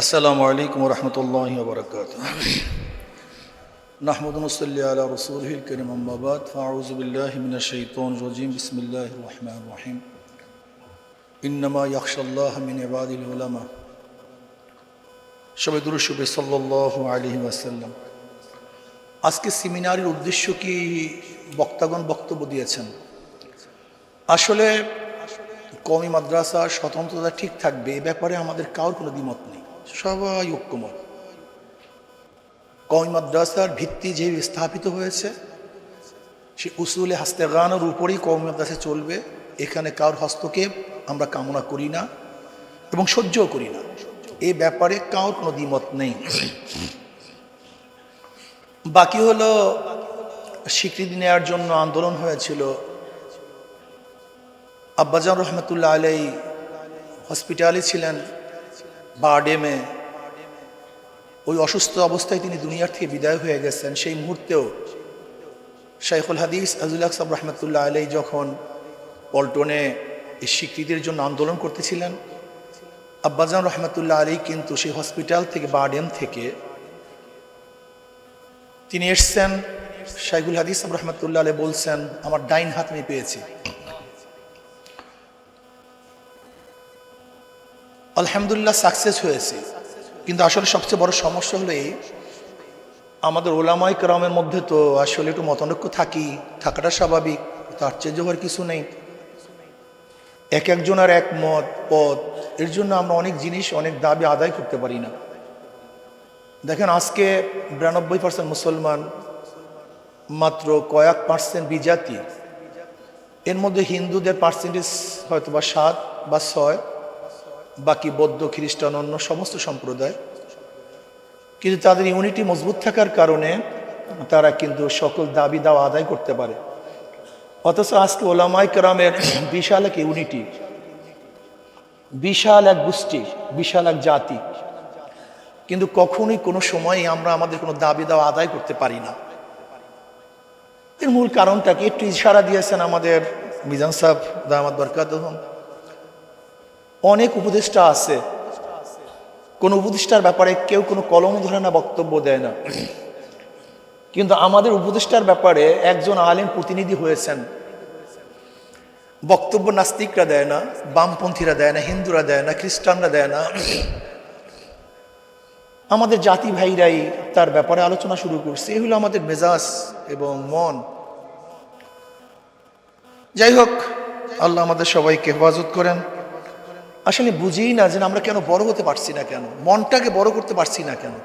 আসসালামু আলাইকুম রহমতুল্লাহি ওয়া বারাকাতুহু। নাহমাদু ওয়া নুসাল্লি আলা রাসূলিহিল কারীম, আম্মা বাদ, ফাআউযু বিল্লাহি মিনাশ শাইতানির রাজীম। বিসমিল্লাহির রহমানির রহিম। ইন্নামা ইয়াখশাল্লাহা মিন ইবাদিল উলামা। সবাই দুরূদ শরীফ সাল্লাল্লাহু আলাইহি ওয়াসাল্লাম। আজকে সেমিনারের উদ্দেশ্য কি, বক্তাগণ বক্তব্য দিয়েছেন। আসলে কওমি মাদ্রাসার স্বতন্ত্রতা ঠিক থাকবে এ ব্যাপারে আমাদের কারোর কোনো দ্বিমত নেই, সবাই ঐক্যমত। কওমি মাদ্রাসার ভিত্তি যে স্থাপিত হয়েছে সে উসুলে হাস্তেগানের উপরেই কওমি মাদ্রাসা চলবে। এখানে কারোর হস্তক্ষেপ আমরা কামনা করি না এবং সহ্যও করি না, এ ব্যাপারে কারোর কোনো দ্বিমত নেই। বাকি হলো স্বীকৃতি নেওয়ার জন্য আন্দোলন হয়েছিল। আব্বাজান রহমতুল্লাহ আলাই হসপিটালে ছিলেন বারডেমে। ওই অসুস্থ অবস্থায় তিনি দুনিয়ার থেকে বিদায় হয়ে গেছেন। সেই মুহূর্তেও শাইখুল হাদিস আজুল হক সাহেব রহমতুল্লাহ আলাই যখন পল্টনে এই স্বীকৃতির জন্য আন্দোলন করতেছিলেন, আব্বাজান রহমতুল্লাহ আলাই কিন্তু সেই হসপিটাল থেকে বারডেম থেকে তিনি এসছেন। শাইখুল হাদিস সাহেব রহমতুল্লাহ আলাই বলছেন, আমার ডাইন হাত আমি পেয়েছি। আলহামদুলিল্লাহ সাকসেস হয়েছে, কিন্তু আসলে সবচেয়ে বড় সমস্যা হলো এই, আমাদের ওলামায়ে কেরামের মধ্যে তো আসলে একটু মতানৈক্য থাকাটা স্বাভাবিক, তার চেয়ে হওয়ার কিছু নেই। এক একজনের এক মত পথ, এর জন্য আমরা অনেক জিনিস অনেক দাবি আদায় করতে পারি না। দেখেন, আজকে 92% মুসলমান, মাত্র কয়েক পার্সেন্ট বিজাতি। এর মধ্যে হিন্দুদের পার্সেন্টেজ হয়তো বা 7 বা 6, বাকি বৌদ্ধ, খ্রিস্টান, অন্য সমস্ত সম্প্রদায়। কিন্তু তাদের ইউনিটি মজবুত থাকার কারণে তারা কিন্তু সকল দাবি দাওয়া আদায় করতে পারে। অথচ আজকে ওলামায়ে কেরামের বিশাল এক ইউনিটি, বিশাল এক গোষ্ঠী, বিশাল এক জাতি, কিন্তু কখনোই কোনো সময় আমরা আমাদের কোনো দাবি দাওয়া আদায় করতে পারি না। এর মূল কারণটাকে একটু ইশারা দিয়েছেন আমাদের মিজান সাহেব দামাত বরকাতুহুম। অনেক উপদেষ্টা আছে, কোন উপদেষ্টার ব্যাপারে কেউ কোনো কলম ধরে না, বক্তব্য দেয় না। কিন্তু আমাদের উপদেষ্টার ব্যাপারে একজন আলেম প্রতিনিধি হয়েছেন, বক্তব্য নাস্তিকরা দেয় না, বামপন্থীরা দেয় না, হিন্দুরা দেয় না, খ্রিস্টানরা দেয় না, আমাদের জাতি ভাইরাই তার ব্যাপারে আলোচনা শুরু করছে। এই হলো আমাদের মেজাজ এবং মন। যাই হোক, আল্লাহ আমাদের সবাইকে হেফাজত করেন। আসলে বুঝিই না যে আমরা কেন বড় হতে পারছি না, কেন মনটাকে বড় করতে পারছি না, কেন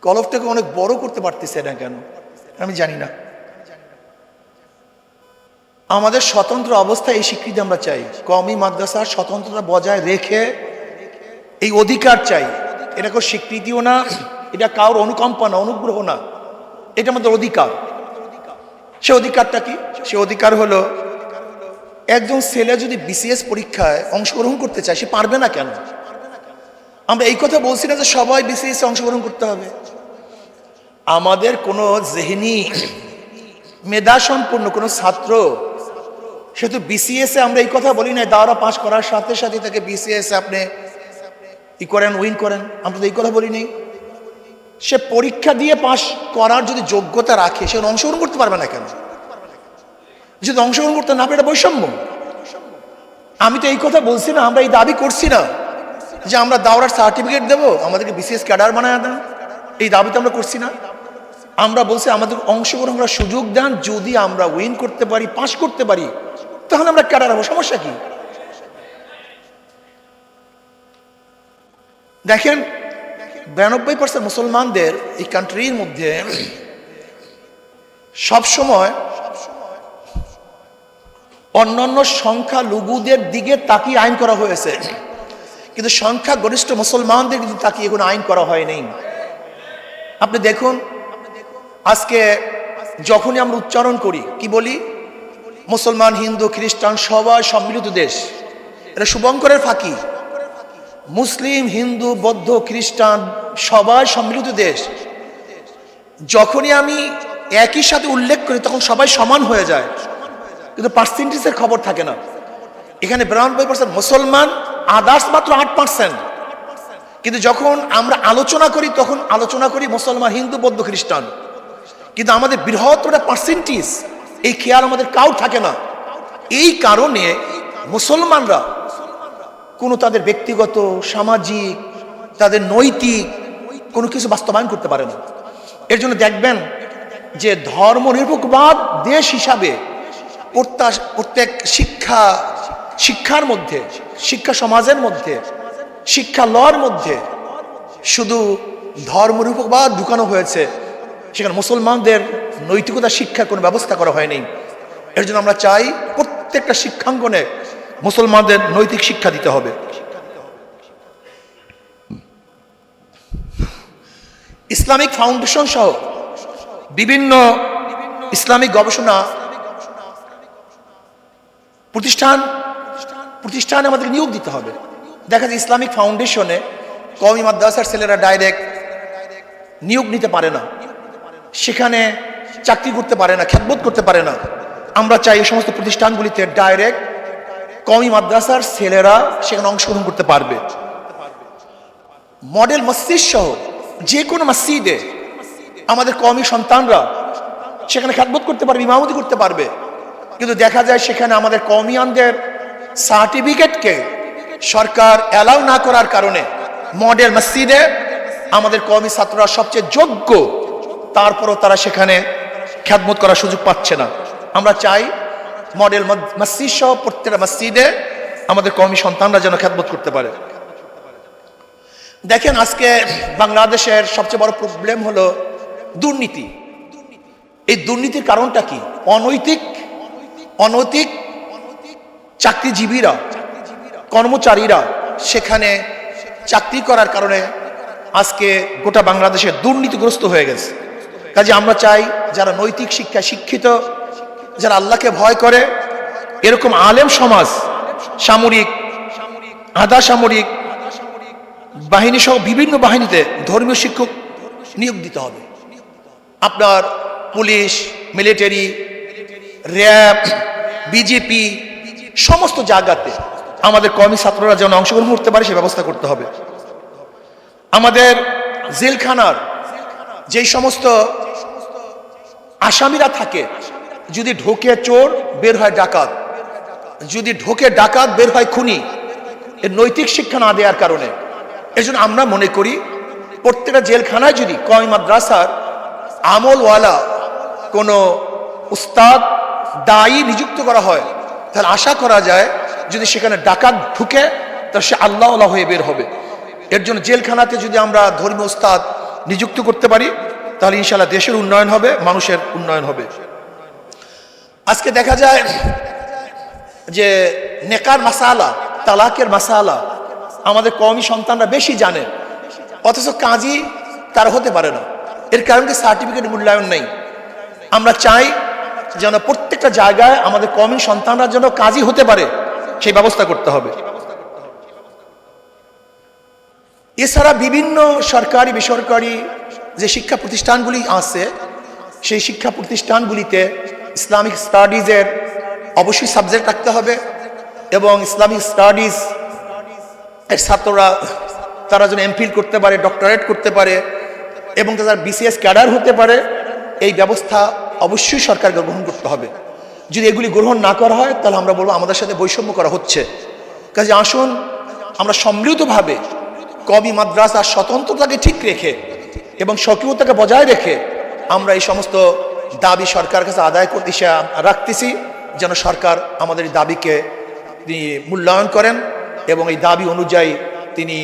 কলবটাকে অনেক বড় করতে পারতেছে না, কেন আমি জানি না। আমাদের স্বতন্ত্র অবস্থায় এই স্বীকৃতি আমরা চাই। কওমি মাদ্রাসার স্বতন্ত্রতা বজায় রেখে এই অধিকার চাই। এটা কেউ স্বীকৃতিও না, এটা কারোর অনুকম্পা না, অনুগ্রহ না, এটা আমাদের অধিকার। সে অধিকারটা কি? সে অধিকার হলো, একজন ছেলে যদি বিসিএস পরীক্ষায় অংশগ্রহণ করতে চায়, সে পারবে না কেন? আমরা এই কথা বলছি না যে সবাই বিসিএস অংশগ্রহণ করতে হবে। আমাদের কোনো জেহনি মেধা সম্পন্ন কোনো ছাত্র, সে তো বিসিএস এ, আমরা এই কথা বলি না দাওরা পাস করার সাথে সাথে তাকে বিসিএস আপনি উইন করেন, আমরা তো এই কথা বলি নেই। সে পরীক্ষা দিয়ে পাস করার যদি যোগ্যতা রাখে, সে অংশগ্রহণ করতে পারবে না কেন? যদি অংশগ্রহণ করতে না পারে, এটা বৈষম্য। আমি তো এই কথা বলছি না, আমরা এই দাবি করছি না যে আমরা দাওরার সার্টিফিকেট দেবো, আমাদেরকে বিসিএস ক্যাডার বানায় দেন, এই দাবি তো আমরা করছি না। আমরা বলছি আমাদের অংশগ্রহণ করার সুযোগ দেন, যদি আমরা উইন করতে পারি, পাস করতে পারি, তাহলে আমরা ক্যাডার হবো, সমস্যা কি? দেখেন, 92% মুসলমানদের এই কান্ট্রির মধ্যে সবসময় অন্যান্য সংখ্যা লঘুদের দিকে তাকিয়ে আইন করা হয়েছে, কিন্তু সংখ্যা গরিষ্ঠ মুসলমানদের কিন্তু তাকিয়ে কোনো আইন করা হয়নি। আপনি দেখুন, আজকে যখনই আমরা উচ্চারণ করি, কি বলি? মুসলমান, হিন্দু, খ্রিস্টান সবাই সম্মিলিত দেশ। এটা শুভঙ্করের ফাঁকি। মুসলিম, হিন্দু, বৌদ্ধ, খ্রিস্টান সবাই সম্মিলিত দেশ। যখনই আমি একই সাথে উল্লেখ করি, তখন সবাই সমান হয়ে যায়, কিন্তু পার্সেন্টেজের খবর থাকে না। এখানে 92% মুসলমান, আদার্স মাত্র 8%। কিন্তু যখন আমরা আলোচনা করি তখন আলোচনা করি মুসলমান, হিন্দু, বৌদ্ধ, খ্রিস্টান, কিন্তু আমাদের বৃহত্তর পার্সেন্টেজ এই খেয়াল আমাদের কাউ থাকে না। এই কারণে মুসলমানরা কোনো তাদের ব্যক্তিগত, সামাজিক, তাদের নৈতিক কোনো কিছু বাস্তবায়ন করতে পারে না। এর জন্য দেখবেন যে ধর্মনিরপেক্ষবাদ দেশ হিসাবে প্রত্যেক শিক্ষার মধ্যে, শিক্ষা সমাজের মধ্যে, শিক্ষা লর মধ্যে শুধু ধর্মনিরপেক্ষবাদ ঢুকানো হয়েছে, সেখানে মুসলমানদের নৈতিকতা শিক্ষার কোনো ব্যবস্থা করা হয়নি। এর জন্য আমরা চাই প্রত্যেকটা শিক্ষাঙ্গনে মুসলমানদের নৈতিক শিক্ষা দিতে হবে। ইসলামিক ফাউন্ডেশন সহ বিভিন্ন ইসলামিক গবেষণা প্রতিষ্ঠানে আমাদের নিয়োগ দিতে হবে। দেখা যায় ইসলামিক ফাউন্ডেশনে কওমি মাদ্রাসার ছেলেরা ডাইরেক্ট নিয়োগ নিতে পারে না, সেখানে চাকরি করতে পারে না, খেদমত করতে পারে না। আমরা চাই এই সমস্ত প্রতিষ্ঠানগুলিতে ডাইরেক্ট কওমি মাদ্রাসার ছেলেরা সেখানে অংশগ্রহণ করতে পারবে। মডেল মসজিদ সহ যে কোনো মসজিদে আমাদের কওমি সন্তানরা সেখানে খেদমত করতে পারবে, ইমামতি করতে পারবে। কিন্তু দেখা যায় সেখানে আমাদের কওমিয়ানদের সার্টিফিকেটকে সরকার অ্যালাউ না করার কারণে মডেল মসজিদে আমাদের কওমি ছাত্ররা সবচেয়ে যোগ্য, তারপরও তারা সেখানে খেদমত করার সুযোগ পাচ্ছে না। আমরা চাই মডেল মসজিদ সহ প্রত্যেকটা মসজিদে আমাদের কওমি সন্তানরা যেন খেদমত করতে পারে। দেখেন আজকে বাংলাদেশের সবচেয়ে বড় প্রবলেম হলো দুর্নীতি। এই দুর্নীতির কারণটা কি? অনৈতিক চাকরিজীবীরা, কর্মচারীরা সেখানে চাকরি করার কারণে আজকে গোটা বাংলাদেশে দুর্নীতিগ্রস্ত হয়ে গেছে। কাজে আমরা চাই যারা নৈতিক শিক্ষায় শিক্ষিত, যারা আল্লাহকে ভয় করে, এরকম আলেম সমাজ, সামরিক, আধা সামরিক বাহিনী সহ বিভিন্ন বাহিনীতে ধর্মীয় শিক্ষক নিয়োগ দিতে হবে। আপনার পুলিশ, মিলিটারি, র্যাব, বিজেপি সমস্ত জায়গাতে আমাদের কওমি ছাত্ররা যেন অংশগ্রহণ করতে পারে সে ব্যবস্থা করতে হবে। আমাদের জেলখানার যেই সমস্ত আসামিরা থাকে, যদি ঢোকে চোর বের হয় ডাকাত, যদি ঢোকে ডাকাত বের হয় খুনি, এর নৈতিক শিক্ষা না দেওয়ার কারণে। এর জন্য আমরা মনে করি প্রত্যেকটা জেলখানায় যদি কওমি মাদ্রাসার আমলওয়ালা কোনো উস্তাদ, দায়ী নিযুক্ত করা হয়, তাহলে আশা করা যায় যদি সেখানে ডাকাত ঢুকে তাহলে সে আল্লাহওয়ালা হয়ে বের হবে। এর জন্য জেলখানাতে যদি আমরা ধর্মীয় উস্তাদ নিযুক্ত করতে পারি তাহলে ইনশাআল্লাহ দেশের উন্নয়ন হবে, মানুষের উন্নয়ন হবে। আজকে দেখা যায় যে নেকার মাসালা, তালাকের মাসালা আমাদের কওমি সন্তানরা বেশি জানে, অথচ কাজী তারা হতে পারে না। এর কারণ কি? সার্টিফিকেট মূল্যায়ন নেই। আমরা চাই যেন প্রত্যেকটা জায়গায় আমাদের কওমি সন্তানরা যেন কাজী হতে পারে সেই ব্যবস্থা করতে হবে। এছাড়া বিভিন্ন সরকারি, বেসরকারি যে শিক্ষা প্রতিষ্ঠানগুলি আছে, সেই শিক্ষা প্রতিষ্ঠানগুলিতে ইসলামিক স্টাডিজের অবশ্যই সাবজেক্ট রাখতে হবে এবং ইসলামিক স্টাডিজ এর ছাত্ররা তারা যেন এমফিল করতে পারে, ডক্টরেট করতে পারে এবং তারা বিসিএস ক্যাডার হতে পারে, এই ব্যবস্থা অবশ্যই সরকারকে গ্রহণ করতে হবে। যদি এগুলি গ্রহণ না করা হয় তাহলে আমরা বলবো আমাদের সাথে বৈষম্য করা হচ্ছে। কাজে আসুন আমরা সম্মিলিতভাবে কওমি মাদ্রাসার স্বতন্ত্রতাকে ঠিক রেখে এবং স্বকীয়তাকে বজায় রেখে আমরা এই সমস্ত দাবি সরকার কাছে আদায় করতে রাখতেছি, যেন সরকার আমাদের এই দাবিকে তিনি মূল্যায়ন করেন এবং এই দাবি অনুযায়ী তিনি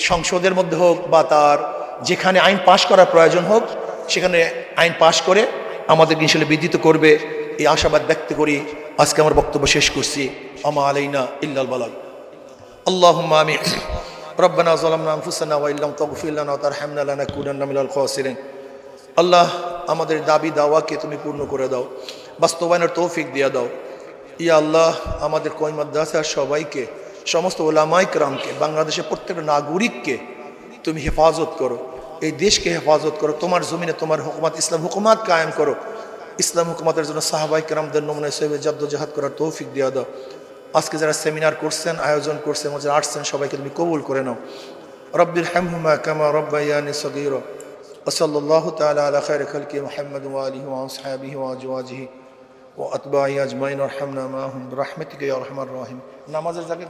সংসদের মধ্যে হোক বা তার যেখানে আইন পাশ করার প্রয়োজন হোক সেখানে আইন পাশ করে আমাদের ইনশাআল্লাহ বিদিত করবে, এই আশাবাদ ব্যক্ত করি আজকে আমার বক্তব্য শেষ করছি। আমা আলাইনা ইল্লাল বালাগ। আল্লাহুম্মা আমিন। রব্বানা যালামনা আনফুসানা ওয়া ইল্লাম তাগফির লানা ওয়া তারহামনা লানাকুনান্না মিনাল খাসিরিন। আল্লাহ আমাদের দাবি দাওয়াকে তুমি পূর্ণ করে দাও, বাস্তবায়নের তৌফিক দিয়ে দাও। ইয়া আল্লাহ আমাদের কওমি মাদ্রাসার সবাইকে, সমস্ত ওলামায়ে কেরামকে, বাংলাদেশের প্রত্যেকটা নাগরিককে তুমি হেফাজত করো, এই দেশকে হেফাজত করো, তোমার জমিনে তোমার হুকুমত, ইসলাম হুকুমত কায়েম করো। ইসলাম হুকুমতের জন্য সাহাবায়ে কেরামদের নমুনা হিসেবে জাদ্দোজাহাদ করার তৌফিক দিয়ে দাও। আজকে যারা সেমিনার করছেন, আয়োজন করছেন, যারা আসছেন সবাইকে তুমি কবুল করে নাও। رب ارحمهما كما ربياني صغيرا وصلى الله تعالى على خير خلقه محمد وآله وأصحابه وأزواجه وأتباعه أجمعين وارحمنا معهم برحمتك يا أرحم الراحمين নামাজের জায়গায়